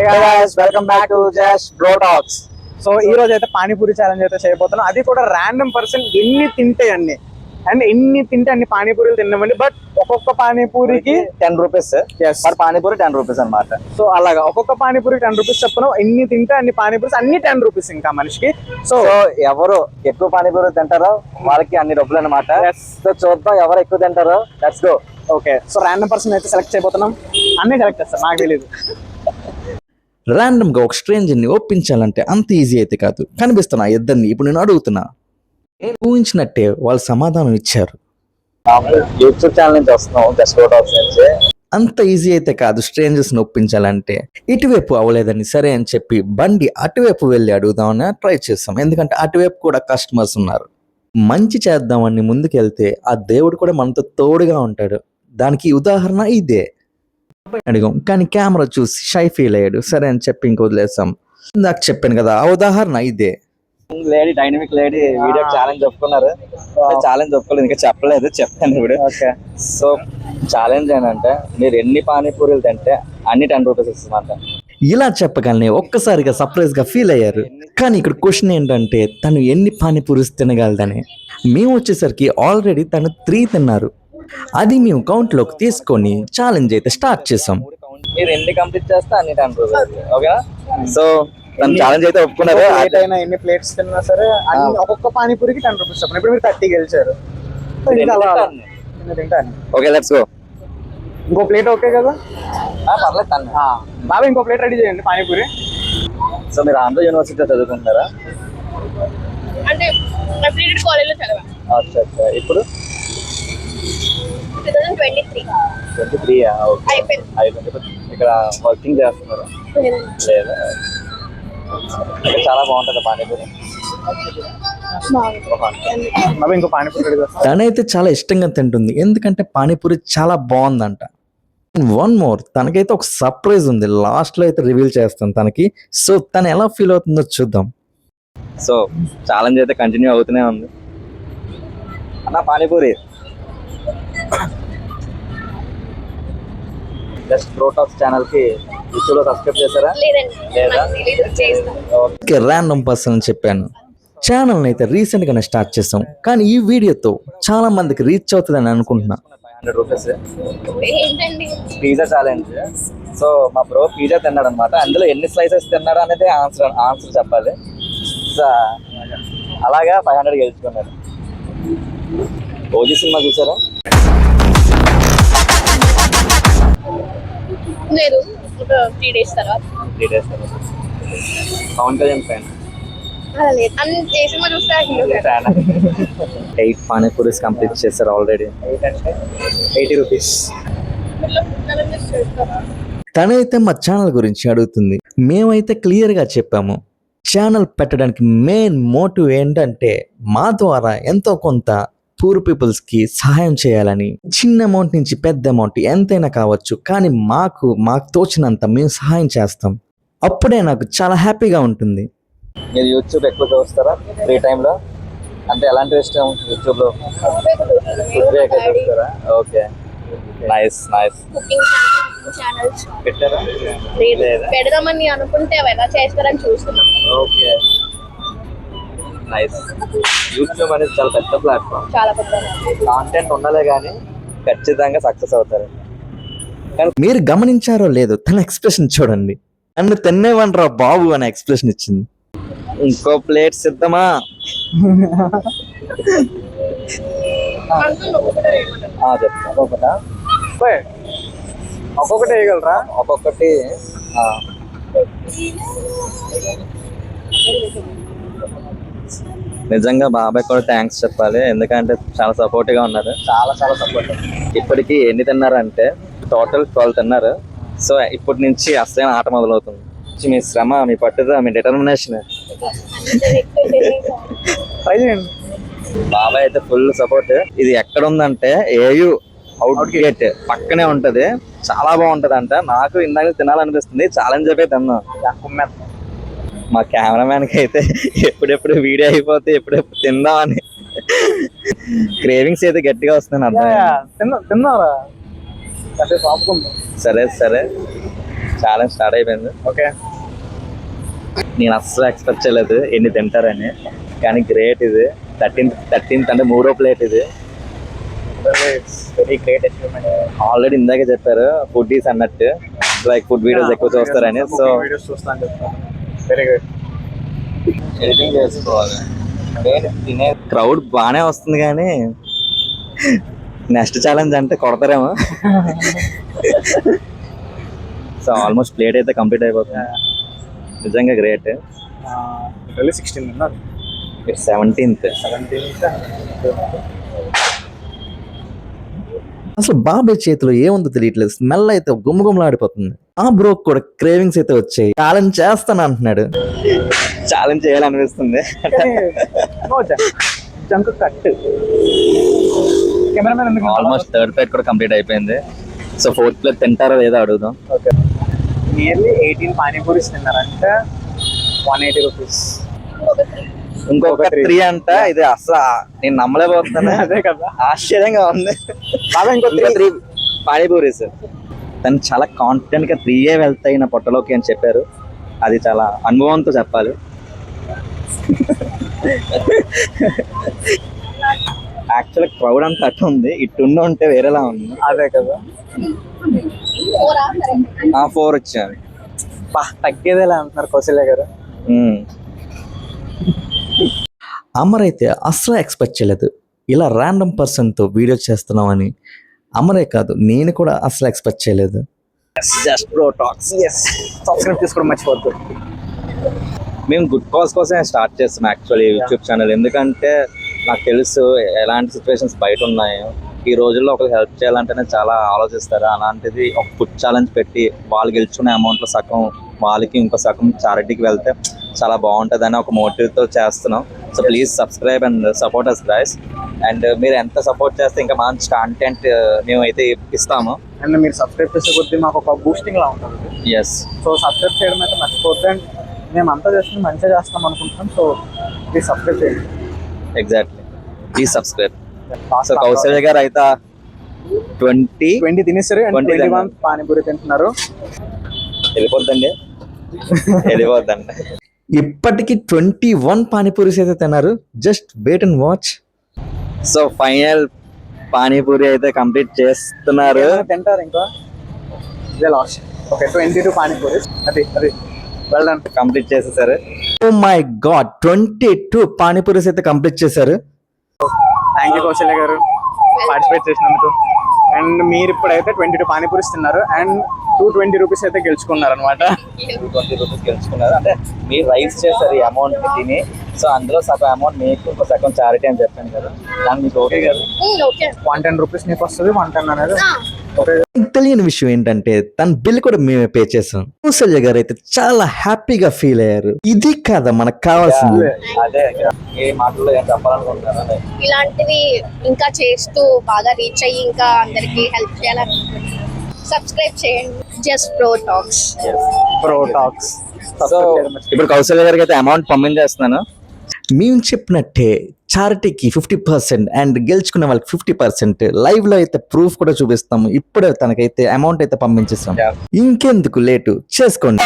Welcome back to just bro talks. So ఈ రోజు అయితే పానీపూరి ఛాలెంజ్ అయితే చేయబోతున్నాం. అది కూడా ర్యాండమ్ పర్సన్ ఎన్ని తింటే అన్ని అన్ని పానీపూరీలు తిన్నామండి. బట్ ఒక్కొక్క పానీపూరికి 10 రూపీస్. పర్ పానీపూరి 10 రూపీస్ అనమాట. సో అలాగా ఒక్కొక్క పానీపూరి 10 రూపీస్ చెప్పను. ఎన్ని తింటే అన్ని పానీపూరీస్ అన్ని 10 రూపీస్ ఇంకా మనిషికి. సో ఎవరు ఎక్కువ పానీపూరి తింటారో వాళ్ళకి అన్ని డబ్బులు అనమాట. సో చూద్దాం ఎవరు ఎక్కువ తింటారో. Let's go. Okay, so random person అయితే సెలెక్ట్ చేయబోతున్నాం. అన్ని సెలెక్ట్ చేస్తాం, నాకు తెలియదు. ర్యాండమ్ గా ఒక స్ట్రేంజర్ ని ఒప్పించాలంటే అంత ఈజీ అయితే కాదు. కనిపిస్తున్నా ఇద్దరిని ఇప్పుడు నేను అడుగుతున్నా. నేను ఊహించినట్టే వాళ్ళు సమాధానం ఇచ్చారు. యూట్యూబ్ ఛానల్ నుంచి వస్తున్నాం, జస్ట్ బ్రో టాక్స్ నుంచి. అంత ఈజీ అయితే కాదు స్ట్రేంజర్స్ ని ఒప్పించాలంటే. ఇటువైపు అవ్వలేదని సరే అని చెప్పి బండి అటువైపు వెళ్ళి అడుగుదామని ట్రై చేస్తాం. ఎందుకంటే అటువైపు కూడా కస్టమర్స్ ఉన్నారు. మంచి చేద్దామని ముందుకెళ్తే ఆ దేవుడు కూడా మనతో తోడుగా ఉంటాడు. దానికి ఉదాహరణ ఇదే. అడిగాం కానీ కెమెరా చూసి షై ఫీల్ అయ్యాడు. సరే అని చెప్పి ఇంక వదిలేసాం. ఇందాక చెప్పాను కదా, ఆ ఉదాహరణ ఇదే. Lady dynamic lady video challenge ఒప్పుకున్నారు. ఛాలెంజ్ ఒప్పుకోలేదు, ఇంకా చెప్పలేదు, చెప్తాను ఇప్పుడు. సో ఛాలెంజ్ ఏంటంటే మీరు ఎన్ని పానీపూరీలు తింటే అన్ని 10 రూపీస్ ఇస్తుందంట. ఇలా చెప్పగానే ఒక్కసారిగా సర్ప్రైజ్ గా ఫీల్ అయ్యారు. కానీ ఇక్కడ క్వశ్చన్ ఏంటంటే తను ఎన్ని పానీపూరీస్ తినగలదని. మేము వచ్చేసరికి ఆల్రెడీ తను 3 తిన్నారు. అది మేము కౌంట్ లోకి తీసుకొని ఛాలెంజ్ అయితే స్టార్ట్ చేసాం. మీరు ఎన్ని కంప్లీట్ చేస్తే అన్ని 10 రూపీస్. ఓకేనా? సో తను ఛాలెంజ్ అయితే ఒప్పుకున్నారు. ఎన్ని ప్లేట్స్ తిన్నా సరే ఒక్కొక్క పానీపూరికి 10 రూపీస్ చెప్పండి. ఇప్పుడు మీరు 30 గెలిచారు. Okay, let's go. ఇంకో ప్లేట్ ఓకే కదా? పర్లేదు తను. బాబా ఇంకో ప్లేట్ రెడీ చేయండి పానీపూరి. సో మీరు ఆంధ్ర యూనివర్సిటీలో చదువుకుంటారా? అంటే కాలేజ్లో చదివా. అచ్చా, ఇప్పుడు 2023 అయిపోయింది. ఇక్కడ వర్కింగ్ చేస్తున్నారా? లేదా? చాలా బాగుంటుంది పానీపూరి. బాబా ఇంకో పానీపూరి రెడీ చేస్తా. తనైతే చాలా ఇష్టంగా తింటుంది, ఎందుకంటే పానీపూరి చాలా బాగుందంట. వన్ మోర్, తనకైతే ఒక సర్ప్రైజ్ ఉంది. లాస్ట్ లో అయితే రివీల్ చేస్తాం తనకి. సో తను ఎలా ఫీల్ అవుతుందో చూద్దాం. సో ఛాలెంజ్ అయితే కంటిన్యూ అవుతూనే ఉంది. అన్న panipuri just bro talks channel కి యూట్యూబ్ లో సబ్స్క్రైబ్ చేశారా? ఓకే, ర్యాండమ్ పర్సన్ అని చెప్పాను. ఛానల్ అయితే రీసెంట్ గానే స్టార్ట్ చేసాం. కానీ ఈ వీడియోతో చాలా మందికి రీచ్ అవుతుందని అనుకుంటున్నా. 500 రూపీస్ పిజ్జా ఛాలెంజ్. సో మా బ్రో పిజ్జా తిన్నాడు అనమాట. అందులో ఎన్ని స్లైసెస్ తిన్నాడు అనేది ఆన్సర్ చెప్పాలి. సో అలాగా 500 గెలుచుకున్నాడు. ఓజీ సినిమా చూసారా? లేదు, ఒక 3 డేస్ తర్వాత. పవన్ కళ్యాణ్ ఫ్యాన్. అలా లేదు, అన్ని ఏ సినిమా చూస్తే ఫ్యాన్. 8 పానీపూరీస్ కంప్లీట్ చేశారు ఆల్రెడీ. 80 రూపీస్. తనైతే మా ఛానల్ గురించి అడుగుతుంది. మేమైతే క్లియర్ గా చెప్పాము. ఛానల్ పెట్టడానికి మెయిన్ మోటివ్ ఏంటంటే మా ద్వారా ఎంతో కొంత పూర్ పీపుల్స్ కి సహాయం చేయాలని. చిన్న అమౌంట్ నుంచి పెద్ద అమౌంట్ ఎంతైనా కావచ్చు, కానీ మాకు తోచినంత మేము సహాయం చేస్తాం. అప్పుడే నాకు చాలా హ్యాపీగా ఉంటుంది. మీరు యూట్యూబ్ ఎక్కువ చూస్తారా ఫ్రీ టైంలో? అంటే ఎలాంటి ఇష్టం యూట్యూబ్ లో? ఫుడ్ ఎక్కువ చూస్తారా? Okay, nice. పెట్టారా? పెడదామని అనుకుంటే ఎలా చేస్తారని చూస్తున్నాం. Okay, nice. యూట్యూబ్ అనేది చాలా పెద్ద ప్లాట్ఫామ్. చాలా పెద్ద కాంటెంట్ ఉండాలే కానీ ఖచ్చితంగా సక్సెస్ అవుతారు. మీరు గమనించారో లేదో తన ఎక్స్ప్రెషన్ చూడండి. నన్ను తిన్నేవనరా బాబు అనే ఎక్స్ప్రెషన్ ఇచ్చింది. ఇంకో ప్లేట్ సిద్ధమా? చెప్తా. ఒక్కొక్కటి వేయగలరా? ఒక్కొక్కటి. నిజంగా బాబాయ్ కూడా థ్యాంక్స్ చెప్పాలి, ఎందుకంటే చాలా సపోర్టివ్గా ఉన్నారు. చాలా సపోర్టివ్. ఇప్పటికి ఎన్ని తిన్నారంటే టోటల్ 12 తిన్నారు. సో ఇప్పటి నుంచి అసలైన ఆట మొదలవుతుంది. మీ శ్రమ, మీ పట్టుదల, మీ డిటర్మినేషన్. బాబాయ్ అయితే ఫుల్ సపోర్ట్. ఇది ఎక్కడ ఉందంటే ఏయూ అవుట్ గేట్ పక్కనే ఉంటది. చాలా బాగుంటది అంట. నాకు ఇందాక తినాలనిపిస్తుంది. ఛాలెంజ్ అయిపోయి తిన్నాం. మా కెమెరామ్యాన్ కి అయితే ఎప్పుడెప్పుడు వీడియో అయిపోతే ఎప్పుడెప్పుడు తిందామని క్రేవింగ్స్ అయితే గట్టిగా వస్తున్నాయి. అర్థం తిన్నారా? సరే ఛాలెంజ్ స్టార్ట్ అయిపోయింది. ఓకే. నేను అస్సలు ఎక్స్పెక్ట్ చేయలేదు ఎన్ని తింటారని, కానీ గ్రేట్ ఇది. 13th అంటే 3వ ప్లేట్ ఇది. Very great achievement. ఆల్రెడీ ఇందాకే చెప్పారు ఫుడ్డీస్ అన్నట్టు, లైక్ ఫుడ్ వీడియోస్ ఎక్కువ చూస్తారని. సో వీడియోస్ చూస్తాను చెప్తాను. Very good. ఎడిటింగ్ చేసుకోవాలి. తినే క్రౌడ్ బాగానే వస్తుంది కానీ నెక్స్ట్ ఛాలెంజ్ అంటే కొడతారేమో. సో ఆల్మోస్ట్ ప్లేట్ అయితే కంప్లీట్ అయిపోతుంది. నిజంగా గ్రేట్. 16 ఉన్నారు. 17th. అసలు బాబాయ్ చేతిలో ఏముందో తెలియట్లేదు, స్మెల్ అయితే గుమ్మగుమ్మలాడిపోతుంది. ఆ బ్రోక్ కూడా క్రేవింగ్స్ అయితే వచ్చాయి. ఛాలెంజ్ చేస్తాను అంటున్నాడు. ఛాలెంజ్ చేయాలనిపిస్తుంది. Junk cut. కెమెరామెన్ ఎందుకు? ఆల్మోస్ట్ 3rd ప్లేట్ కూడా కంప్లీట్ అయిపోయింది. సో 4th ప్లేట్ తింటారో లేదో అడుగుదాం. ఓకే. నియర్లీ 18 పానీపూరీస్ తిన్నారంటే 180 రూపీస్. ఇంకొక 3 అంట. ఇది అసలు నేను నమ్మలేకపోతున్నాను. అదే కదా, ఆశ్చర్యంగా ఉంది. బాబా ఇంకో 3 పానీపూరీస్. తను చాలా కాన్ఫిడెంట్ గా 3 వెళ్తాయి నా పొట్టలోకి అని చెప్పారు. అది చాలా అనుభవంతో చెప్పాలి. యాక్చువల్ క్రౌడ్ అంతా అట్టు ఉంది, ఇటు ఉంటే వేరేలా ఉంది. అదే కదా. 4 వచ్చాను. తగ్గేదేలా అంటున్నారు కౌశల్య గారు. అమర్ అయితే అసలు ఎక్స్పెక్ట్ చేయలేదు ఇలా ర్యాండమ్ పర్సన్తో వీడియో చేస్తున్నామని. అమరే కాదు, నేను కూడా అసలు ఎక్స్పెక్ట్ చేయలేదు. Just bro talks. సబ్స్క్రైబ్ చేసుకోవడం మర్చిపోవద్దు. మేము గుడ్ కాజ్ కోసమే స్టార్ట్ చేస్తాం యాక్చువల్లీ యూట్యూబ్ ఛానల్. ఎందుకంటే నాకు తెలుసు ఎలాంటి సిచ్యువేషన్స్ బయట ఉన్నాయో. ఈ రోజుల్లో ఒకరికి హెల్ప్ చేయాలంటేనే చాలా ఆలోచిస్తారు. అలాంటిది ఒక ఫుడ్ ఛాలెంజ్ పెట్టి వాళ్ళు గెలుచుకునే అమౌంట్లో సగం వాళ్ళకి, ఇంకో సగం చారిటీకి వెళ్తే చాలా బాగుంటుంది అని ఒక మోటివ్తో చేస్తున్నాం. So please subscribe and support us guys. And మీరు ఎంత సపోర్ట్ చేస్తే ఇంకా మంచి కాంటెంట్ మేమైతే ఇస్తాము. అండ్ మీరు సబ్స్క్రైబ్ చేసే కొద్దీ మాకు ఒక బూస్టింగ్ లా ఉంటుంది. ఎస్. సో సబ్స్క్రైబ్ చేయడం అయితే మర్చిపోద్దు. అండ్ మేము అంతా చేస్తుంది మంచిగా చేస్తాం అనుకుంటున్నాం. సో ప్లీజ్ సబ్స్క్రైబ్ చేయండి. Exactly, please subscribe. So Kausalya గారు అయితే 20 తినేస్తారు అండ్ 21 పానీపూరి తింటున్నారు. వెళ్ళిపోద్దండి. ఇప్పటికి 21 పానీపూరీస్ అయితే తిన్నారు. Just wait and watch. So final panipuri అయితే కంప్లీట్ చేస్తున్నారు. తింటారు ఇంకా. ఇదే లాస్ట్. ఓకే, 22 పానీపూరి. అది వెల్ డన్. కంప్లీట్ చేసేసారు. ఓ మై గాడ్, 22 పానీపూరీస్ అయితే కంప్లీట్ చేశారు. థ్యాంక్ యూ కౌశల్య గారు పార్టిసిపేట్ చేసినందుకు. అండ్ మీరు ఇప్పుడైతే 22 పానీపూరీస్ తిన్నారు అండ్ 220 రూపీస్ అయితే గెలుచుకున్నారు అనమాట. 20 రూపీస్ గెలుచుకున్నారు. అంటే మీరు రైస్ చేశారు ఈ అమౌంట్ తిని. సో అందులో సగం అమౌంట్ మీకు, ఇంకో సగం చారిటీ అని చెప్పాను కదా. దాన్ని మీకు ఓకే కదా? 110 రూపీస్ నీకు వస్తుంది. 110 అనేది తెలియని విషయం ఏంటంటే తన బిల్ కూడా మేమే పే చేసాం. కౌశల్య గారు అయితే చాలా హ్యాపీగా ఫీల్ అయ్యారు. ఇది కదా మనకు కావాల్సింది. అదే ఏ మాటల్లో ఏం చెప్పాలనుకుంటున్నారు. అదే ఇలాంటివి ఇంకా చేస్తూ బాగా రీచ్ అయ్యి ఇంకా అందరికి హెల్ప్ చేయాలనుకుంటున్నాను. సబ్స్క్రైబ్ చేయండి. Just bro talks. Bro talks. So ఇప్పుడు కౌశల్య గారికి అయితే అమౌంట్ పంపించేస్తున్నాను. మేము చెప్పినట్టే చారిటీకి 50% అండ్ గెలుచుకునే వాళ్ళకి 50%. లైవ్ లో అయితే ప్రూఫ్ కూడా చూపిస్తాము. ఇప్పుడే తనకైతే అమౌంట్ అయితే పంపించేస్తాం. ఇంకెందుకు లేటు, చేసుకోండి.